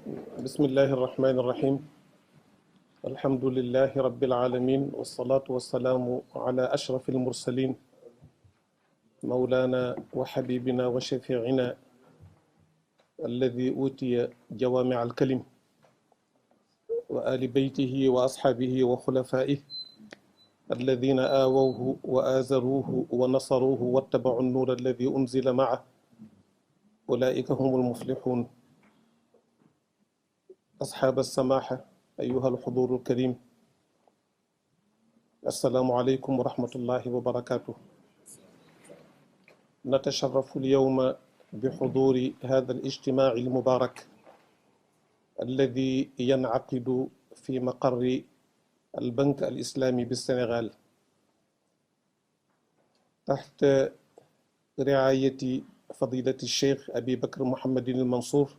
بسم الله الرحمن الرحيم. الحمد لله رب العالمين، والصلاة والسلام على أشرف المرسلين، مولانا وحبيبنا وشفيعنا الذي أوتي جوامع الكلم، وآل بيته وأصحابه وخلفائه الذين آووه وآزروه ونصروه واتبعوا النور الذي أنزل معه، أولئك هم المفلحون. أصحاب السماحة، أيها الحضور الكريم، السلام عليكم ورحمة الله وبركاته. نتشرف اليوم بحضور هذا الاجتماع المبارك الذي ينعقد في مقر البنك الإسلامي بالسنغال تحت رعاية فضيلة الشيخ أبي بكر محمد المنصور،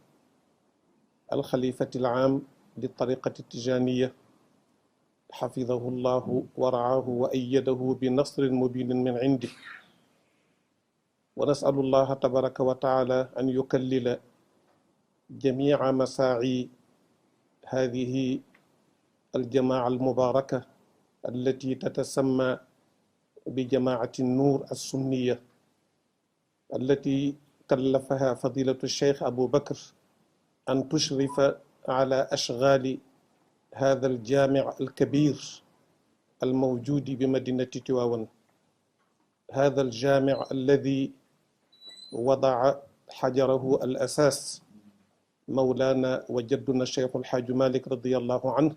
الخليفة العام للطريقة التجانية، حفظه الله ورعاه وأيده بنصر مبين من عنده. ونسأل الله تبارك وتعالى أن يكلل جميع مساعي هذه الجماعة المباركة التي تتسمى بجماعة النور السنية، التي كلفها فضيلة الشيخ أبو بكر أن تشرف على أشغال هذا الجامع الكبير الموجود بمدينة تواون، هذا الجامع الذي وضع حجره الأساس مولانا وجدنا الشيخ الحاج مالك رضي الله عنه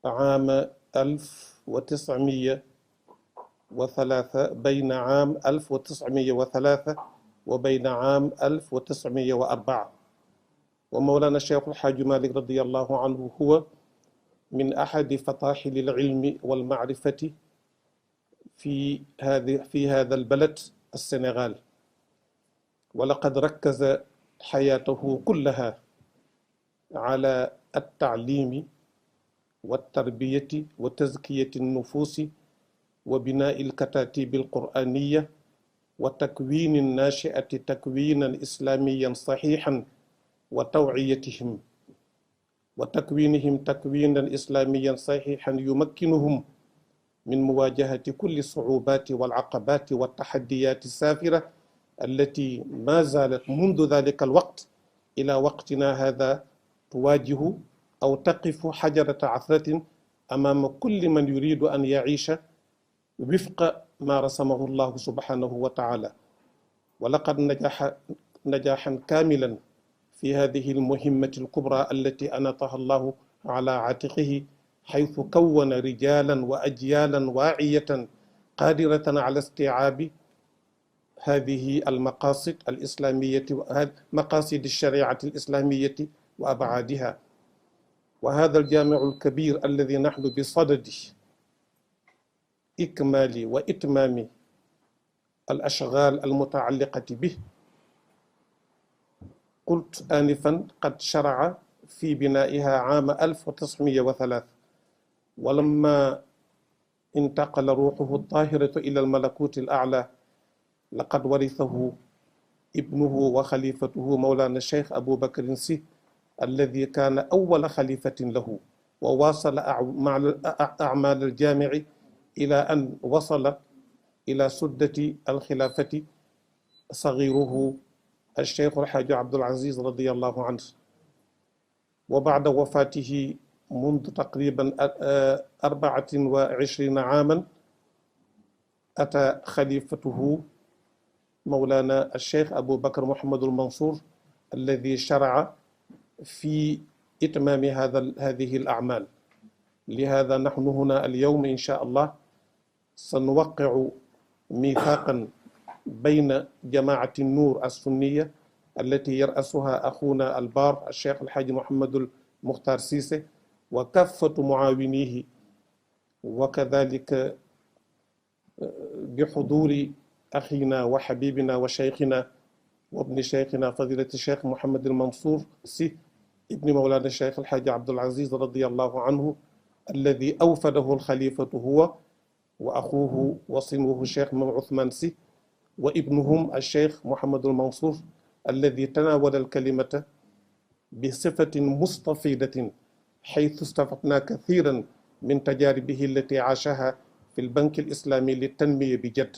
عام 1903، بين عام 1903 وبين عام 1904. ومولانا الشيخ الحاج مالك رضي الله عنه هو من أحد فطاحل العلم والمعرفة في هذا البلد السنغال، ولقد ركز حياته كلها على التعليم والتربية وتزكية النفوس وبناء الكتاتيب القرآنية وتكوين الناشئة تكوينا إسلاميا صحيحا وتكوينهم تكوينا إسلاميا صحيحا يمكنهم من مواجهة كل الصعوبات والعقبات والتحديات السافرة التي ما زالت منذ ذلك الوقت إلى وقتنا هذا تواجه أو تقف حجرة عثرة أمام كل من يريد أن يعيش وفق ما رسمه الله سبحانه وتعالى. ولقد نجح نجاحا كاملا في هذه المهمة الكبرى التي أناطها الله على عاتقه، حيث كون رجالا وأجيالا واعية قادرة على استيعاب هذه المقاصد الإسلامية، مقاصد الشريعة الإسلامية وأبعادها. وهذا الجامع الكبير الذي نحن بصدد إكمال وإتمام الأشغال المتعلقة به، قلت آنفا قد شرع في بنائها عام 1903، ولما انتقل روحه الطاهرة إلى الملكوت الأعلى لقد ورثه ابنه وخليفته مولانا الشيخ أبو بكر سي، الذي كان أول خليفة له، وواصل أعمال الجامع إلى أن وصل إلى سدة الخلافة صغيره الشيخ الحاج عبد العزيز رضي الله عنه. وبعد وفاته منذ تقريبا 24 عاما أتى خليفته مولانا الشيخ أبو بكر محمد المنصور، الذي شرع في إتمام هذه الأعمال. لهذا نحن هنا اليوم إن شاء الله سنوقع ميثاقا بين جماعة النور السنية التي يرأسها أخونا البار الشيخ الحاج محمد المختار سيسي وكافة معاونيه، وكذلك بحضور أخينا وحبيبنا وشيخنا وابن شيخنا فضيلة الشيخ محمد المنصور سي ابن مولانا الشيخ الحاج عبد العزيز رضي الله عنه، الذي أوفده الخليفة هو وأخوه وصنوه الشيخ عثمان سي وابنهم الشيخ محمد المنصور، الذي تناول الكلمة بصفة مستفيدة، حيث استفدنا كثيرا من تجاربه التي عاشها في البنك الإسلامي للتنمية بجد.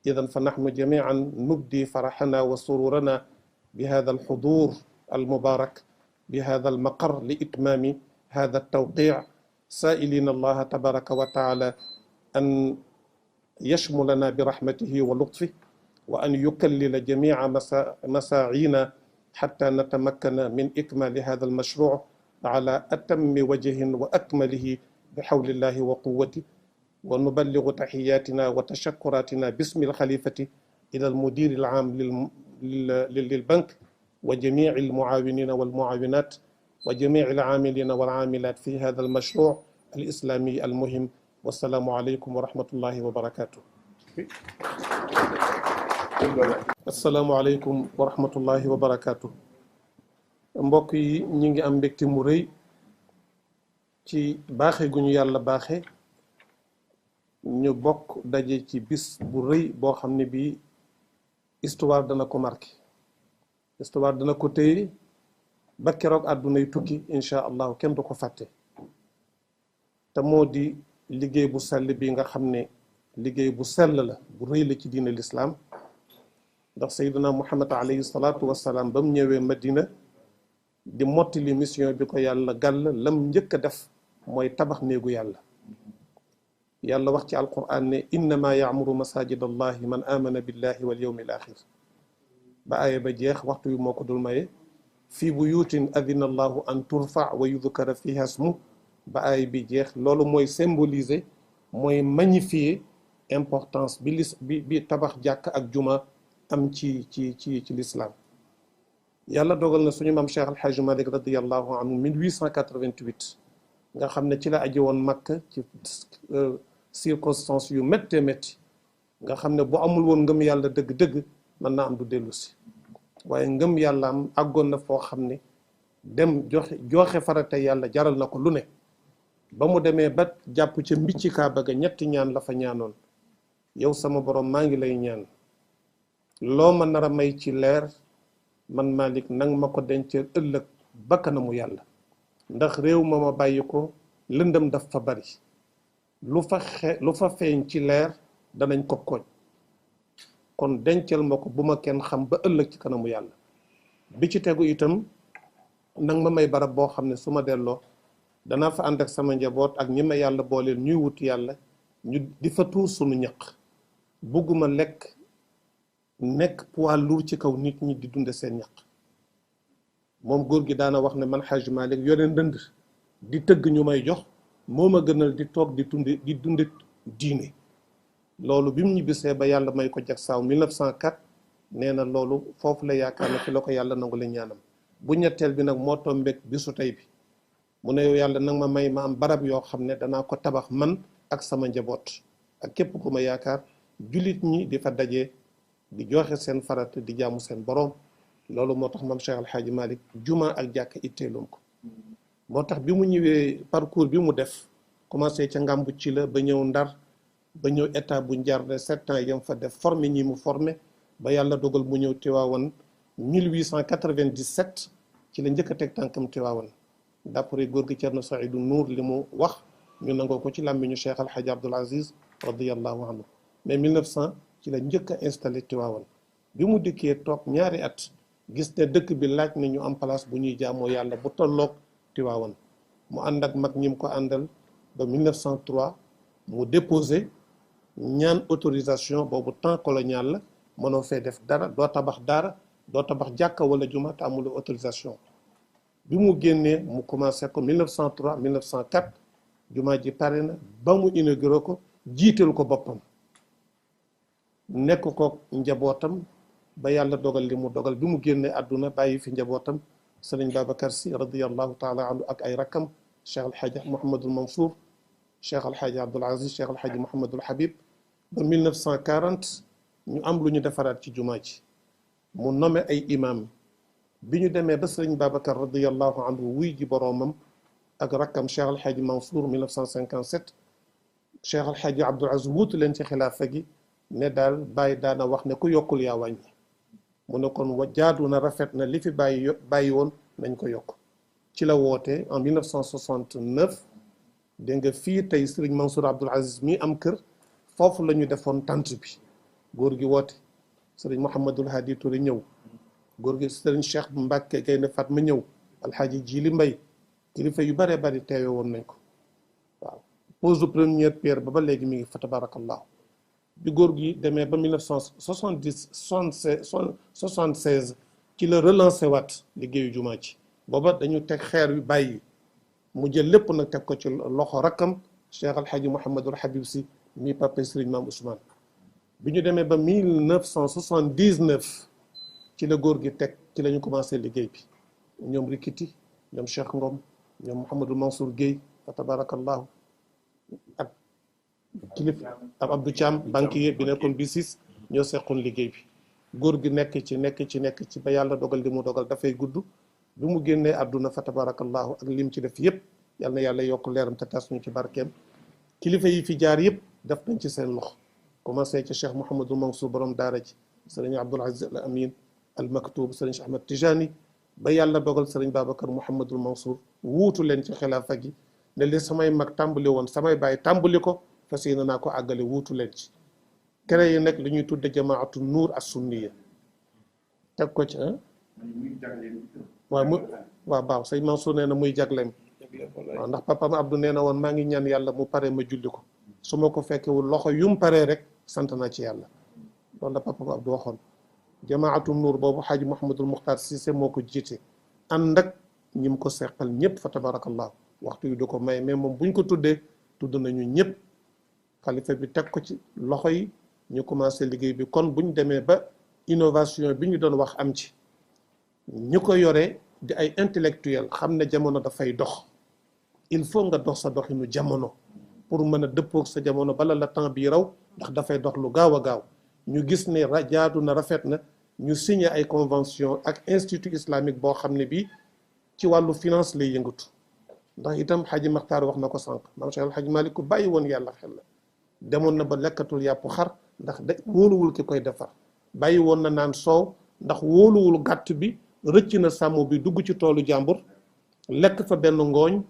إذا فنحن جميعا نبدي فرحنا وسرورنا بهذا الحضور المبارك بهذا المقر لإتمام هذا التوقيع، سائلين الله تبارك وتعالى أن يشملنا برحمته ولطفه، وأن يكلل جميع مساعينا حتى نتمكن من إكمال هذا المشروع على أتم وجه وأكمله بحول الله وقوته. ونبلغ تحياتنا وتشكراتنا باسم الخليفة إلى المدير العام للبنك وجميع المعاونين والمعاونات وجميع العاملين والعاملات في هذا المشروع الإسلامي المهم. والسلام عليكم ورحمة الله وبركاته. السلام عليكم ورحمة الله وبركاته. mbokk yi ñi ngi am mbégte mu rëy ci baaxe gu ñu yàlla baaxe ñu bokk daje ci bis bu rëy boo xam ne bii histoire dana ko marqué, histoire dana ko téye ba keroog àddunay tukki incha allahu kenn du ko fàtte. te moo di liggéey bu sell bi nga xam ne liggéey bu sell la bu rëy la ci diine lislaam. ndax sayyidina Muhammad alayhi salaatu wassalaam ba mu ñëwee Madina di mottali mission bi ko yàlla gàll lam njëkk a def mooy tabax néegu yàlla. yàlla wax ci alquran ne innama yaamuru masajid allahi man amana billahi wal yawmi al axir ba aaya ba jeex, waxtu yu moo ko dul maye. fii buyutin adina allahu an turfa wa yudkara fiha ismu ba aaya bi jeex. loolu mooy symboliser, mooy magnifier importance bi tabax jàkk ak juma am ci l'islam. yàlla dogal na suñu maam Cheikh Alhaji Malick radiyallahu anhu 1888 nga xam ne ci la aji woon Makka ci circonstances yu méttee métti, nga xam ne bu amul woon ngëm yàlla dëgg-dëgg mën naa am du dellu si. waaye ngëm yàlla am àggoon na foo xam ne dem joxe farata yàlla jaral na ko lu ne. ba mu demee ba jàpp ca mbicci Kaaba ga ñetti ñaan la fa ñaanoon. yow sama borom maa ngi lay ñaan loo ma nar a may ci leer man Malick nang ma ko denceel ëllëg ba kanamu yàlla, ndax réew ma bàyyi ko lëndëm daf fa bari, lu fa feeñ ci leer danañ ko kooj, kon dencal ma ko bu ma kenn xam ba ëllëg ci kanamu yàlla. bi ci tegu itam nang ma may barab boo xam ne su ma delloo danaa fa ànd ak sama njaboot ak ñi ma yàlla booleel ñuy wut yàlla, ñu di fa tuur sunu ñaq. bugguma nekk poids lourd ci kaw nit ñi di dunde seen ñaq. moom góor gi daana wax ne man Hajj Malick yore ndënd di tëgg ñu may jox moo ma gënal di toog di dunde diine. loolu bi mu ñibbisee ba yàlla may ko jag saaw 1904 nee na loolu foofu la yaakaar ne fi la ko yàlla nangu la ñaanam. bu ñetteel bi nag moo tombeek bisu tey bi mu ne yow yàlla nag ma may ma am barab yoo xam ne danaa ko tabax man ak sama njaboot ak képp ku ma yaakaar, jullit ñi di fa daje di joxe seen farata di jaamu seen borom. loolu moo tax maam Cheikh Alhaaji Malick juma ak jàkk itteeloon ko. moo tax bi mu ñëwee parcours bi mu def commencé ca Ngàmbu ci la ba ñëw Ndar ba ñëw état bu Njaarnde 7 ans yam fa def formé ñi mu formé ba yàlla dogal mu ñëw Tiwaawan 1897 ci la njëkk a teg tànkam Tiwaawan. d'après góor gi Cerno Saïdou Nour li mu wax ñu nangoo ko ci làmmiñu Cheikh Alhaji Abdoul Aziz radiyallahu anhu. mais 1900 ci la njëkk a installé Tiwaawan. bi mu dikkee toog ñaari at gis ne dëkk bi laaj na ñu am place bu ñuy jaamoo yàlla bu tolloog Tiwaawan. mu ànd ak mag ñi mu ko àndal ba 1903 mu déposé ñaan autorisation, boobu temps colonial la, mënoo fee def dara, doo tabax dara, doo tabax jàkka wala juma te amul autorisation. bi mu génnee mu commencé ko 1903 1904 juma ji pare na ba mu inauguré ko jiital ko boppam nekk ko njabootam ba yàlla dogal li mu dogal. bi mu génnee àdduna bàyyi fi njabootam sëriñ Babacar Sy radiyallahu taala anhu ak ay rakkam Cheikh Alhaji Mouhamadul Mansour, Cheikh Alhaji Abdoul Aziz, Cheikh Alhaji Mouhamadul Habib. ba 1940 ñu am lu ñu defaraat ci jumaa ji, mu nommé ay imam. bi ñu demee ba sëriñ Babacar radiyallahu anhu wuy ji boroomam ak rakkam Cheikh Alhaji Mansour 1957, Cheikh Alhaji Abdoul Aziz wuutu leen ci xilaafa gi ne daal bàyyi daana wax ne ku yokkul yaa wàññi. mu ne kon jaadu na rafet na li fi bàyyi woon nañ ko yokk ci la woote en 1969 dégg nga fii tey sëriñ Mansour Abdoul Aziz mi am kër foofu la ñu defoon tant bi góor gi woote sëriñ Mouhamadul Hadi Touré ñëw góor gi sëriñ Cheikh Mbacke Gaynde Fatma ñëw alxaaji Jili Mbay kilifa yu bëree bëri teewe woon nañ ko waaw pose de première pierre ba léegi mi ngi fa tabarakallahu bi góor gi demee ba 1976 ci la relancé waat liggéeyu jumaa ci booba dañu teg xeer yu bàyyi mu jël lépp nag teg ko ci loxo rakkam Cheikh Alhaji Mouhamadul Habib si mi papa Serigne Mame Ousmane bi ñu demee ba 1979 ci la góor gi teg ci la ñu commencé liggéey bi ñoom Rikiti ñoom Cheikh Ngom ñoom Mouhamadou Mansour Guèye fa tabarakallahu ak kilifa ab Abdou Thiam banquier bi nekkoon B6 ñoo seqoon liggéey bi góor gi nekk ci ba yàlla dogal li mu dogal dafay gudd bi mu génnee àdduna fa tabarakallahu ak lim ci def yëpp yal na yàlla yokk leeram te tas ñu ci barkeem kilifa yi fi jaar yëpp def nañ ci seen loxo commencé ci Cheikh Mouhamadou Mansour borom daara ji sëriñ Abdoul Aziz Al Amin Al Maktoub sëriñ Cheikh Ahmed Tijani ba yàlla dogal sëriñ Babacar Mouhamadul Mansour wuutu leen ci xilaafa gi ne li samay mag tàmbali woon samay baay tàmbali ko fas yéene naa ko àggale wuutu leen ci kere yi nag li ñuy tudde jamaatu nuur as sunniya teg ko ci waaw baaw sëñ Mansour nee na muy jagleem waaw ndax papam Abdou nee na woon maa ngi ñaan yàlla mu pare ma julli ko su ma ko fekkewul loxo yum paree rek sant naa ci yàlla loolu la papam Abdou waxoon jamaatu nuur boobu xaaji Mouhamadul Muxtaar Cissé moo ko jiite ànd ak ñi mu ko seqal ñëpp fa tabarakallah waxtu yu du ko may mais moom buñ ko tuddee tudd nañu ñëpp xalifa bi teg ko ci loxo yi ñu commencé liggéey bi kon buñ demee ba innovation bi ñu doon wax am ci ñu ko yore di ay intellectuel xam ne jamono dafay dox il faut nga dox sa doxinu jamono pour mën a dëppoog sa jamono bala la temps bii raw ndax dafay dox lu gaaw a gaaw ñu gis ne jaadu na rafet na ñu signé ay convention ak institut islamique boo xam ne bii ci wàllu finance lay yëngatu ndax itam xaji Maxtaar wax na ko sànq maam Cheikh Alhaji Malick ku bàyyi woon yàlla xel la demoon na ba lekkatul yàpp xar ndax da wóoluwul ki koy defar bàyyi woon na naan soow ndax wóoluwul gàtt bi rëcc na sàmm bi dugg ci toolu jàmbur lekk fa benn ngooñ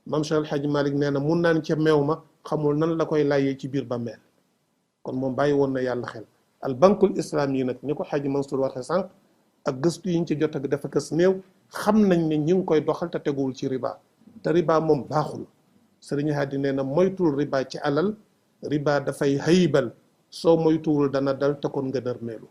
maam Cheikh Alhaji Malick nee na mun naan ca meew ma xamul nan la koy layee ci biir bàmmeel kon moom bàyyi woon na yàlla xel al bankul islam yi nag ni ko xaji Mansour waxee sànq ak gëstu yi ñu ci jot ak dafa kës néew xam nañ ne ñi ngi koy doxal te teguwul ci riba te riba moom baaxul sëriñ Hadi nee na moytul riba ci alal riba dafay haybal soo moytuwul dana dal te kon nga nërmeelu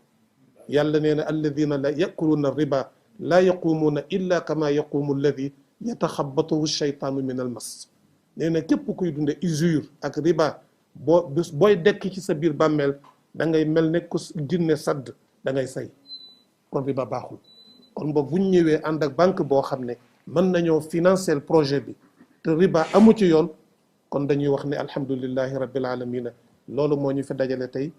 yàlla nee na alladina la yakuluuna riba laa yaqumuuna illa kama yaqumu alladi yataxabatuhu shaytaanu min al mas nee na képp kuy dunde usure ak riba booy dekk ci sa biir bàmmeel da ngay mel ne ku jinne sadd da ngay say kon riba baaxul kon boobu buñ ñëwee ànd ak banque boo xam ne mën nañoo financer projet bi te riba amu ci yoon kon dañuy wax ne alhamdulillahi rabbil alamina loolu moo ñu fi dajale tey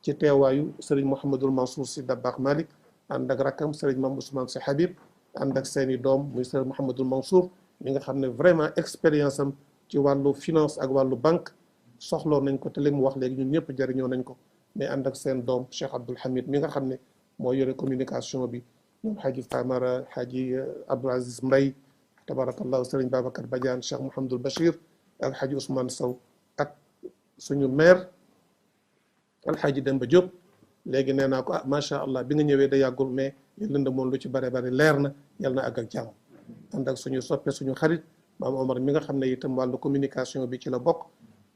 ci teewaayu sëriñ Mouhamadul Mansour Sy Dabakh Malick ànd ak rakkam sëriñ Mame Ousmane Sy Habib ànd ak seeni doom muy sëriñ Mouhamadul Mansour mi nga xam ne vraiment expérience am ci wàllu finance ak wàllu banque soxloo nañ ko te li mu wax léegi ñun ñëpp jëriñoo nañ ko mais ànd ak seen doom Cheikh Abdoul Hamid mi nga xam ne moo yore communication bi ñoom xaaji Famara xaaji Abdoul Aziz Mbay tabarakallahu sëriñ Babacar Badiane Cheikh Mouhamadul Bachir ak xaaji Ousmane Sow ak suñu maire alxaaji Demba Diop léegi nee naa ko ah macha allah bi nga ñëwee da yàggul mais lënd moom lu ci bare bare leer na yal na àgg ak jàmm ànd ak suñu soppe suñu xarit maam Omar mi nga xam ne itam wàllu communication bi ci la bokk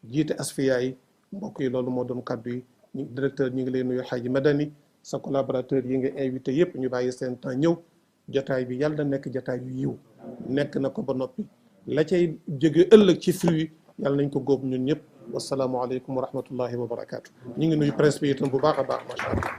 jiite asfiya yi mbokk yi loolu moo doon kaddu yi directeur ñu ngi lay nuyu xaaji Madani sa collaborateur yi nga invité yëpp ñu bàyyi seen temps ñëw jotaay bi yàlla na nekk jotaay yu yiw nekk na ko ba noppi la cay jóge ëllëg ci fruit yàlla nañ ko góob ñun ñëpp wasalaamualeykum wa rahmatullahi wa barakaatu. ñu ngi nuyu presse bi itam bu baax a baax macha allah.